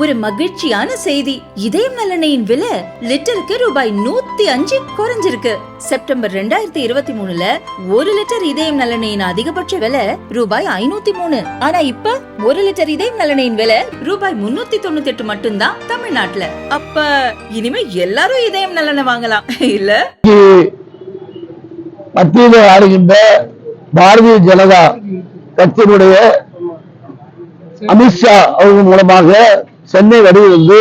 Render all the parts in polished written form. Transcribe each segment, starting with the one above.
ஒரு மகிழ்ச்சியான செய்தி. இதயம் நல்லெண்ணெயின் விலை லிட்டருக்கு ரூபாய் 105 குறைஞ்சிருக்கு. செப்டம்பர் 2023ல 1 லிட்டர் இதயம் நல்லெண்ணெயின் அதிகபட்ச விலை ரூபாய் 503. ஆனா இப்ப 1 லிட்டர் இதயம் நல்லெண்ணெயின் விலை ரூபாய் 398 மட்டும்தான் தமிழ்நாட்டுல. அப்ப இனிமே எல்லாரும் இதயம் நல்லெண்ணெய் வாங்கலாம் இல்ல? மத்தியில் ஆளுகின்ற பாரதிய ஜனதா கட்சியினுடைய அமித்ஷா அவர்கள் மூலமாக சென்னை வருகிறது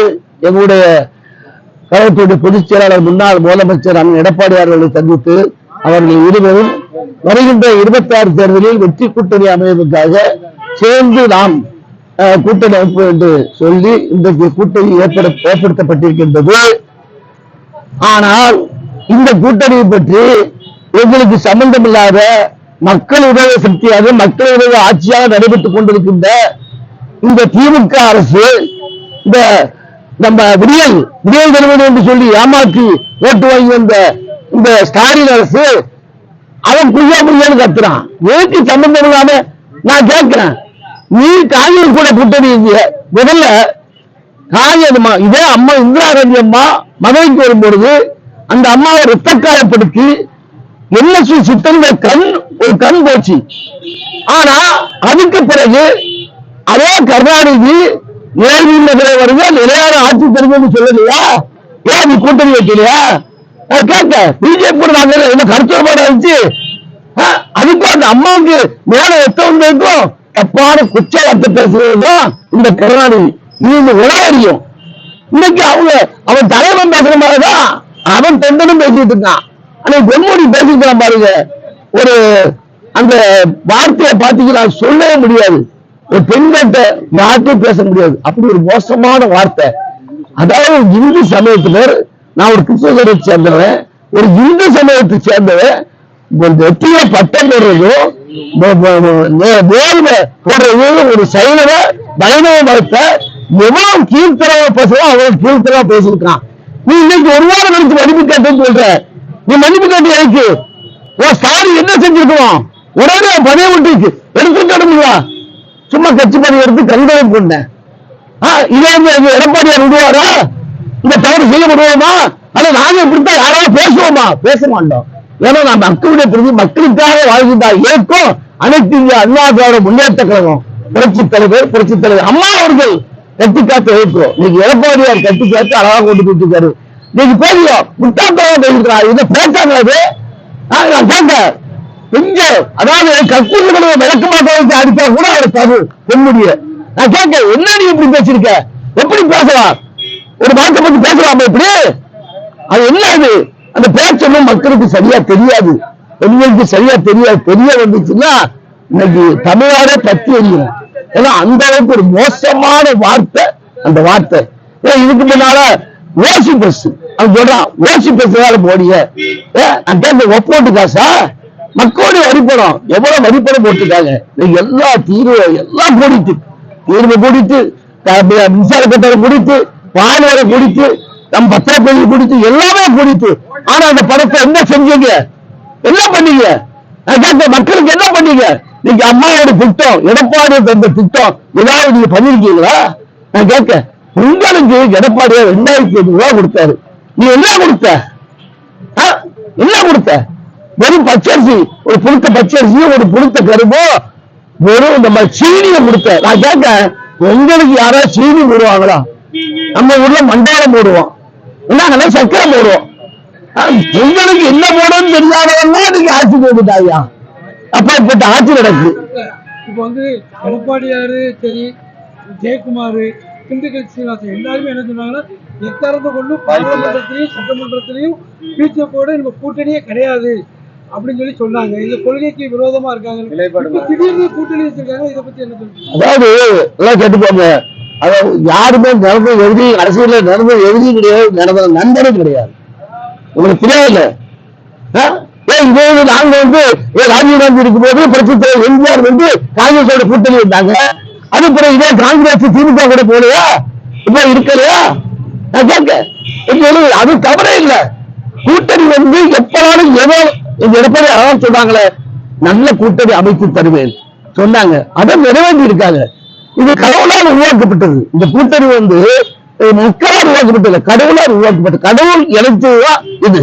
எங்களுடைய கழகத்துடைய பொதுச் செயலாளர் முன்னாள் முதலமைச்சர் எடப்பாடி அவர்களை சந்தித்து அவர்கள் இருவரும் வருகின்ற 26 தேர்தலில் வெற்றி கூட்டணி அமைவதற்காக சேர்ந்து நாம் கூட்டணி அமைப்பு என்று சொல்லி இன்றைக்கு கூட்டணி ஏற்படுத்தப்பட்டிருக்கின்றது. ஆனால் இந்த கூட்டணியை பற்றி எங்களுக்கு சம்பந்தமில்லாத மக்களுடைய சக்தியாக மக்களுடைய ஆட்சியாக நடைபெற்றுக் கொண்டிருக்கின்ற இந்த திமுக அரசு, இந்த நம்ம விடியல் தருவது என்று சொல்லி ஏமாற்றி ஓட்டு வாங்கி வந்த இந்த ஸ்டாலின் அரசு அவன் புரியாம கத்துறான். ஏற்கு சம்பந்தம் இல்லாம நான் கேட்கிறேன், நீ காங்கிரஸ் கூட கூட்டணி முதல்ல காங்கிரஸ் இதே அம்மா இந்திரா காந்தி அம்மா மதுரைக்கு வரும்பொழுது அந்த அம்மாவை ரத்தக்காயப்படுத்தி என்எஸ்வி சித்தந்த ஒரு கண் போச்சு. ஆனா அதுக்கு பிறகு அதே கருணாநிதி ஏழ்மை நகரை வருது நிலையான ஆட்சி தருவது சொல்லலையா? ஏன் நீ கூட்டணி வைக்கலையா? கேட்க பிஜேபி கூட நாங்க என்ன கருத்துப்பாடு இருந்துச்சு. அதுக்கு அந்த அம்மாவுக்கு மேல எத்த வந்ததுக்கும் தப்பான குச்ச வார்த்தை பேசுறதுதான் இந்த கருணாநிதி. இது இந்த உலகம். இன்னைக்கு அவன் தலைவன் பேசுற மாதிரிதான் அவன் தொண்டனும் பேசிட்டு இருக்கான். ஆனா பொன்முடி பேசிக்கலாம் பாருங்க, ஒரு அந்த வார்த்தையை பாத்தீங்கன்னா சொல்லவே முடியாது. ஒரு பெண்கிட்ட வார்த்தை பேச முடியாது, அப்படி ஒரு மோசமான வார்த்தை. அதாவது இந்து சமயத்தினர், நான் ஒரு கிறிஸ்தவரை சேர்ந்தவன், ஒரு இந்து சமயத்தை சேர்ந்தவன் வெற்றிய பட்டம் போடுறதும் போடுறது ஒரு சைனவ வைணவ மதத்தை எவ்வளவு கீழ்த்தரவா பேசுறோம் அவ்வளவு கீழ்த்தரவா பேசியிருக்கான். நீ இன்னைக்கு ஒரு வாரம் கழிச்சு மன்னிப்பு கேட்டேன்னு சொல்ற, நீ மன்னிப்பு கேட்டு எனக்கு சாரி என்ன செஞ்சிருக்கோம்? உடனே பணிய விட்டு எடுத்துட்டு முடியா? சும்மா கட்சி பணி எடுத்து கண்காணிப்பு பண்ணேன். இதே எடப்பாடியார் விடுவாரா? இந்த தவறு செய்ய முடியுமா? ஆனா நாங்க இப்படித்தான் யாராவது பேசுவோமா? பேச மாட்டோம். ஏன்னா நான் மக்களுடைய பிரதி மக்களுக்காக வாழ்கின்ற ஏற்கும் அனைத்து இந்திய அண்ணா திராவிட முன்னேற்ற கழகம் புரட்சி தலைவர் அம்மா அவர்கள் கட்டி காத்து ஏற்கிறோம். இன்னைக்கு எடப்பாடியார் கட்டி காத்து அழகா கொண்டு போயிட்டு இருக்காரு. நீங்க பேசுவோம் முட்டாத்தவா பேசிருக்கிறார். இதை பேசாங்க நான் கேட்க கொஞ்சம், அதாவது கற்பூர்களை விளக்கமாக அடித்தா கூட அவர் தகு பெண்முடிய நான் கேட்க, என்ன நீ இப்படி பேசிருக்க? எப்படி பேசலாம்? ஒரு வார்த்தை பத்தி பேசலாமா இப்படி? அது என்ன? அது அந்த பேச்சொன்னும் மக்களுக்கு சரியா தெரியாது, பெண்களுக்கு சரியா தெரியாது. தெரிய வந்துச்சுன்னா இன்னைக்கு தமிழ்நாடே பத்தி எரியும். ஏன்னா அந்த அளவுக்கு ஒரு மோசமான வார்த்தை அந்த வார்த்தை. இதுக்கு முன்னால ஓசி பஸ் அவன் சொல்றான், ஓசி பஸ் போடிய ஒப்போட்டு காசா? மக்களுடைய வரிப்பணம் எவ்வளவு வரிப்பணம் போட்டுருக்காங்க. எல்லா தீர்வு எல்லாம் கூடிட்டு, தீர்வு கூடிட்டு, மின்சார கட்டணம் கூடிட்டு, பால் கூடிட்டு, நம் பத்திரப்பதிவு கூடிட்டு, எல்லாமே கூடிட்டு. ஆனா அந்த பணத்தை என்ன செஞ்சீங்க? என்ன பண்ணீங்க? மக்களுக்கு என்ன பண்ணீங்க? நீங்க அம்மாவோட திட்டம், எடப்பாடி தந்த திட்டம் ஏதாவது நீங்க பண்ணிருக்கீங்களா? நான் கேட்க, உங்களுக்கு எடப்பாடியா 2500 ரூபாய் கொடுத்தாரு. நீ என்ன கொடுத்த? என்ன கொடுத்த? வெறும் பச்சரிசி, ஒரு புழுத்த பச்சரிசி, ஒரு புழுத்த கரும்போ, வெறும் நம்ம சீனியை கொடுத்த. நான் கேட்க, உங்களுக்கு யாராவது சீனி போடுவாங்களா? நம்ம ஊர்ல மண்டாரம் போடுவோம், என்ன சக்கரை போடுவோம். உங்களுக்கு என்ன போடுன்னு தெரியாதவங்க நீங்க ஆட்சி போட்டுட்டாயா? அப்ப ஆட்சி நடக்குது. இப்ப எடப்பாடியாரு சரி, ஜெயக்குமார், திண்டுக்கல் சீனிவாசன் எல்லாருமே என்ன சொன்னாங்கன்னா, எத்தரத்தை கொண்டு பாராளுமன்றத்திலையும் சட்டமன்றத்திலையும் பிஜேபியோட நம்ம கூட்டணியே கிடையாது அப்படின்னு சொல்லி சொன்னாங்க. இந்த கொள்கைக்கு விரோதமா இருக்காங்க. திடீர்னு கூட்டணி வச்சிருக்காங்க. இதை பத்தி என்ன சொல்றீங்க? அதாவது எல்லாம் கேட்டுப்பாங்க, அதாவது யாருமே நடந்த எழுதி அரசியல நடந்த எழுதி கிடையாது, நடந்த நண்பரும் கிடையாது. உங்களுக்கு தெரியாது. நாங்க ராஜீவ்காந்தி இருக்கும் போது புரட்சி தலைவர் எம்ஜிஆர் காங்கிரஸோட கூட்டணி வந்தாங்க. அது பிறகு இதே காங்கிரஸ் திமுக கூட போலையா? இப்ப இருக்கலையா? நான் கேட்க, அது தவறே இல்லை. கூட்டணி எப்பனாலும் ஏதோ எடப்பாடி அழகா சொன்னாங்களே, நல்ல கூட்டணி அமைத்து தருவேன் சொன்னாங்க. அதை நிறைவேற்றி இருக்காங்க. இது கடவுளால் உருவாக்கப்பட்டது. இந்த கூட்டணி வந்து மக்களால் உருவாக்கப்பட்டது, கடவுளால் உருவாக்கப்பட்டது. கடவுள் இணைச்சதுதான் இது.